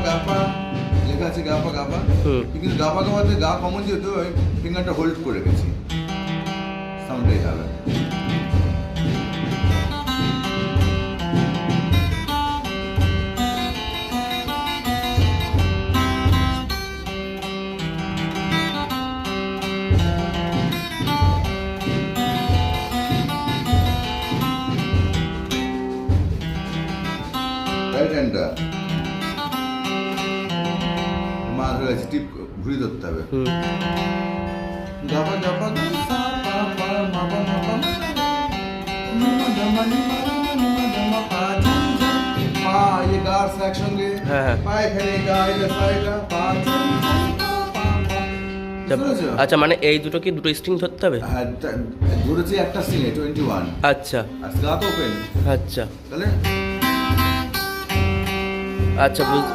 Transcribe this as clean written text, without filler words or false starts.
গাপা লেখা আছে গাপা গাপা, কিন্তু গাপা গাপাতে গা কমন যেহেতু ওই ফিঙ্গারটা হোল্ড করে গেছি, সাউন্ডটাই আলাদা। রাইট হ্যান্ডটা মা ধরে আছে, টিপ ঘুরিয়ে ধরতে হবে। গাপা গাপা সা পা পা মা পা মা পা নি মা ধা মা নি মা নি মা ধা মা পা ঝুম ঝুম পা, ये गा সেকশনে পা এখানে গা এটা সাইডা পা ঝুম ঝুম পা পা। আচ্ছা, মানে এই দুটো কি দুটো স্ট্রিং ধরতে হবে? হ্যাঁ, ধরেছি একটা সিনে 21। আচ্ছা আর গা তো ওপেন। আচ্ছা তাহলে আচ্ছা বুঝ